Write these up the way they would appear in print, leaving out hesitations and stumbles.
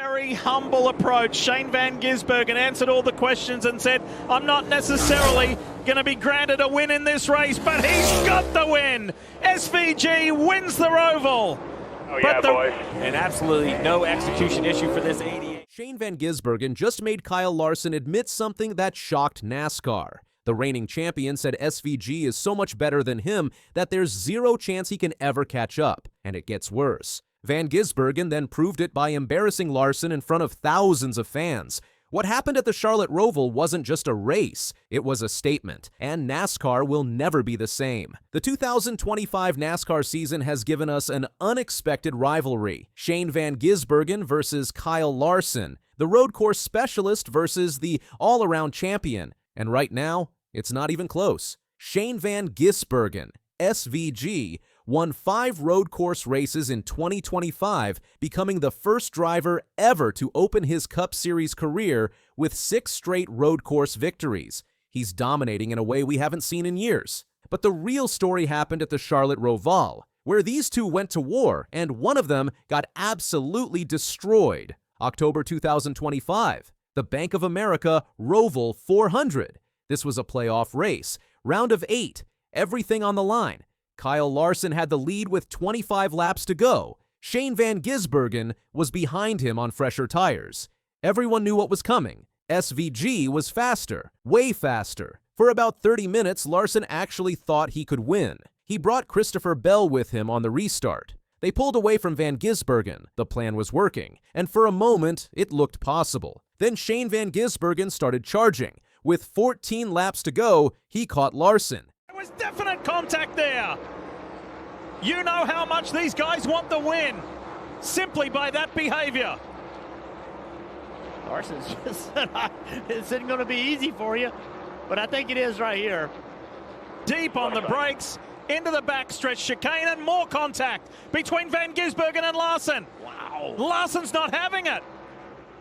very humble approach. Shane van Gisbergen answered all the questions and said, I'm not necessarily going to be granted a win in this race, but he's got the win. SVG wins the Roval. Oh yeah, boys. And absolutely no execution issue for this 88. Shane van Gisbergen just made Kyle Larson admit something that shocked NASCAR. The reigning champion said SVG is so much better than him that there's zero chance he can ever catch up, and it gets worse. Van Gisbergen then proved it by embarrassing Larson in front of thousands of fans. What happened at the Charlotte Roval wasn't just a race, it was a statement, and NASCAR will never be the same. The 2025 NASCAR season has given us an unexpected rivalry. Shane van Gisbergen versus Kyle Larson, the road course specialist versus the all-around champion. And right now, it's not even close. Shane van Gisbergen, SVG, won 5 road course races in 2025, becoming the first driver ever to open his Cup Series career with 6 straight road course victories. He's dominating in a way we haven't seen in years. But the real story happened at the Charlotte Roval, where these two went to war, and one of them got absolutely destroyed. October 2025. The Bank of America Roval 400. This was a playoff race. Round of 8. Everything on the line. Kyle Larson had the lead with 25 laps to go. Shane van Gisbergen was behind him on fresher tires. Everyone knew what was coming. SVG was faster, way faster. For about 30 minutes, Larson actually thought he could win. He brought Christopher Bell with him on the restart. They pulled away from van Gisbergen. The plan was working, and for a moment, it looked possible. Then Shane van Gisbergen started charging. With 14 laps to go, he caught Larson. There was definite contact there. You know how much these guys want the win, simply by that behavior. Larson's just said, it's not going to be easy for you, but I think it is right here. Deep on the brakes, into the backstretch chicane, and more contact between van Gisbergen and Larson. Wow. Larson's not having it.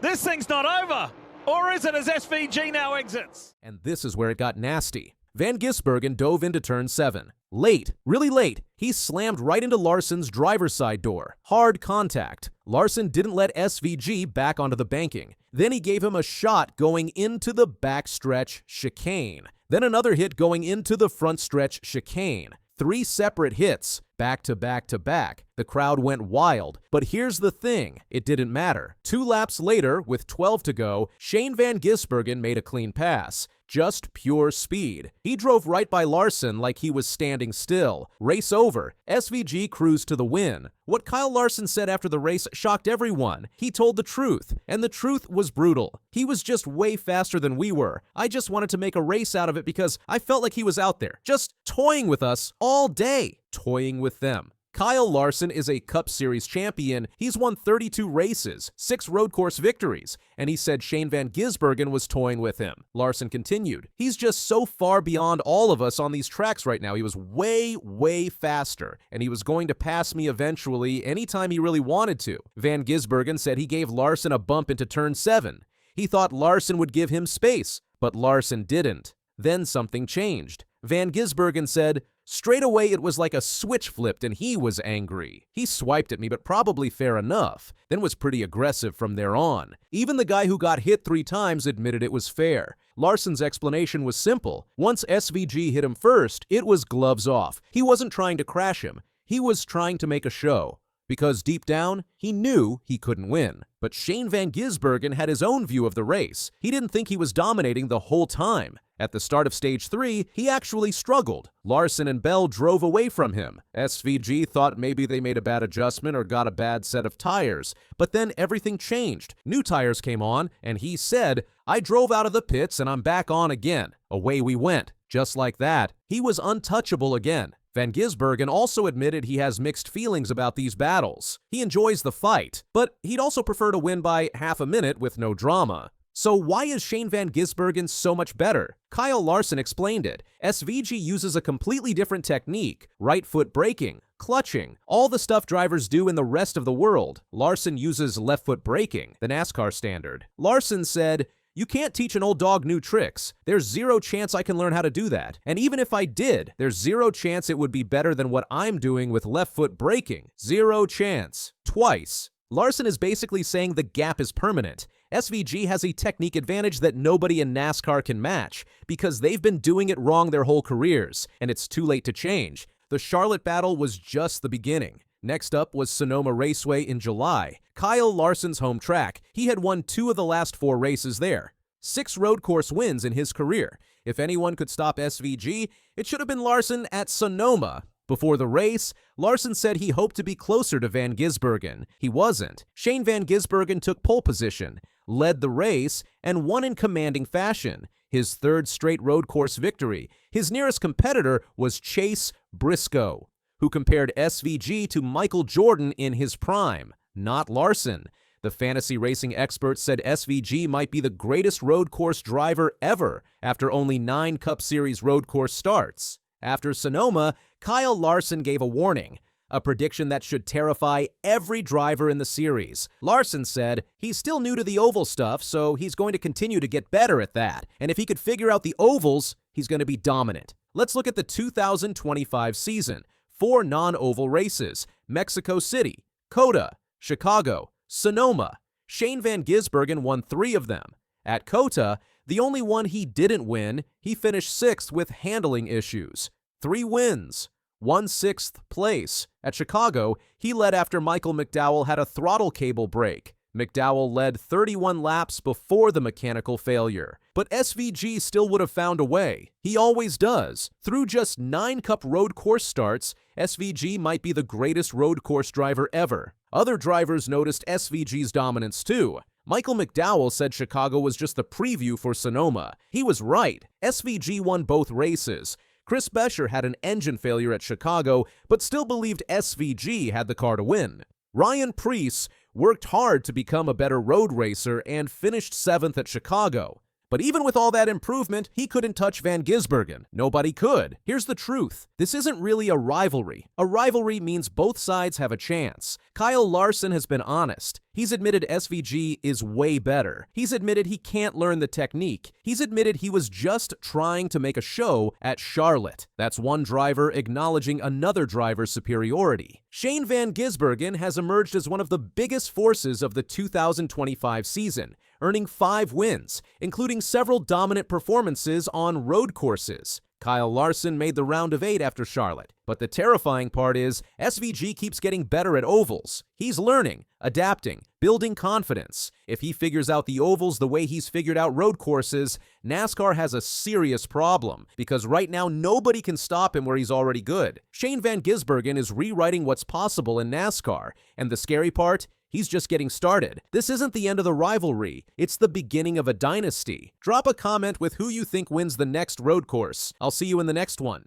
This thing's not over. Or is it, as SVG now exits? And this is where it got nasty. Van Gisbergen dove into turn 7. Late, really late, he slammed right into Larson's driver's side door. Hard contact. Larson didn't let SVG back onto the banking. Then he gave him a shot going into the backstretch chicane. Then another hit going into the front stretch chicane. 3 separate hits, back to back to back. The crowd went wild, but here's the thing, it didn't matter. 2 laps later, with 12 to go, Shane van Gisbergen made a clean pass. Just pure speed. He drove right by Larson like he was standing still. Race over. SVG cruised to the win. What Kyle Larson said after the race shocked everyone. He told the truth, and the truth was brutal. He was just way faster than we were. I just wanted to make a race out of it because I felt like he was out there, just toying with us all day. Toying with them. Kyle Larson is a Cup Series champion. He's won 32 races, 6 road course victories, and he said Shane van Gisbergen was toying with him. Larson continued, he's just so far beyond all of us on these tracks right now. He was way, way faster, and he was going to pass me eventually anytime he really wanted to. Van Gisbergen said he gave Larson a bump into turn 7. He thought Larson would give him space, but Larson didn't. Then something changed. Van Gisbergen said, straight away it was like a switch flipped and he was angry. He swiped at me, but probably fair enough, then was pretty aggressive from there on. Even the guy who got hit 3 times admitted it was fair. Larson's explanation was simple. Once SVG hit him first, it was gloves off. He wasn't trying to crash him. He was trying to make a show. Because deep down, he knew he couldn't win. But Shane van Gisbergen had his own view of the race. He didn't think he was dominating the whole time. At the start of Stage 3, he actually struggled. Larson and Bell drove away from him. SVG thought maybe they made a bad adjustment or got a bad set of tires. But then everything changed. New tires came on, and he said, I drove out of the pits and I'm back on again. Away we went. Just like that, he was untouchable again. Van Gisbergen also admitted he has mixed feelings about these battles. He enjoys the fight, but he'd also prefer to win by half a minute with no drama. So why is Shane van Gisbergen so much better? Kyle Larson explained it. SVG uses a completely different technique, right foot braking, clutching, all the stuff drivers do in the rest of the world. Larson uses left foot braking, the NASCAR standard. Larson said, you can't teach an old dog new tricks. There's zero chance I can learn how to do that. And even if I did, there's zero chance it would be better than what I'm doing with left foot braking. Zero chance. Twice. Larson is basically saying the gap is permanent. SVG has a technique advantage that nobody in NASCAR can match because they've been doing it wrong their whole careers, and it's too late to change. The Charlotte battle was just the beginning. Next up was Sonoma Raceway in July, Kyle Larson's home track. He had won 2 of the last 4 races there. 6 road course wins in his career. If anyone could stop SVG, it should have been Larson at Sonoma. Before the race, Larson said he hoped to be closer to Van Gisbergen. He wasn't. Shane van Gisbergen took pole position, led the race, and won in commanding fashion. His 3rd straight road course victory. His nearest competitor was Chase Briscoe, who compared SVG to Michael Jordan in his prime, not Larson. The fantasy racing experts said SVG might be the greatest road course driver ever after only 9 Cup Series road course starts. After Sonoma, Kyle Larson gave a warning, a prediction that should terrify every driver in the series. Larson said he's still new to the oval stuff, so he's going to continue to get better at that. And if he could figure out the ovals, he's going to be dominant. Let's look at the 2025 season. 4 non-oval races: Mexico City, COTA, Chicago, Sonoma. Shane van Gisbergen won 3 of them. At COTA, the only one he didn't win, he finished 6th with handling issues. 3 wins, 1 6th place. At Chicago, he led after Michael McDowell had a throttle cable break. McDowell led 31 laps before the mechanical failure. But SVG still would have found a way. He always does. Through just 9 Cup road course starts, SVG might be the greatest road course driver ever. Other drivers noticed SVG's dominance too. Michael McDowell said Chicago was just the preview for Sonoma. He was right. SVG won both races. Chris Buescher had an engine failure at Chicago, but still believed SVG had the car to win. Ryan Preece worked hard to become a better road racer and finished 7th at Chicago. But even with all that improvement, he couldn't touch Van Gisbergen. Nobody could. Here's the truth. This isn't really a rivalry. A rivalry means both sides have a chance. Kyle Larson has been honest. He's admitted SVG is way better. He's admitted he can't learn the technique. He's admitted he was just trying to make a show at Charlotte. That's one driver acknowledging another driver's superiority. Shane van Gisbergen has emerged as one of the biggest forces of the 2025 season, earning 5 wins, including several dominant performances on road courses. Kyle Larson made the round of 8 after Charlotte. But the terrifying part is SVG keeps getting better at ovals. He's learning, adapting, building confidence. If he figures out the ovals the way he's figured out road courses, NASCAR has a serious problem because right now nobody can stop him where he's already good. Shane van Gisbergen is rewriting what's possible in NASCAR, and the scary part, he's just getting started. This isn't the end of the rivalry. It's the beginning of a dynasty. Drop a comment with who you think wins the next road course. I'll see you in the next one.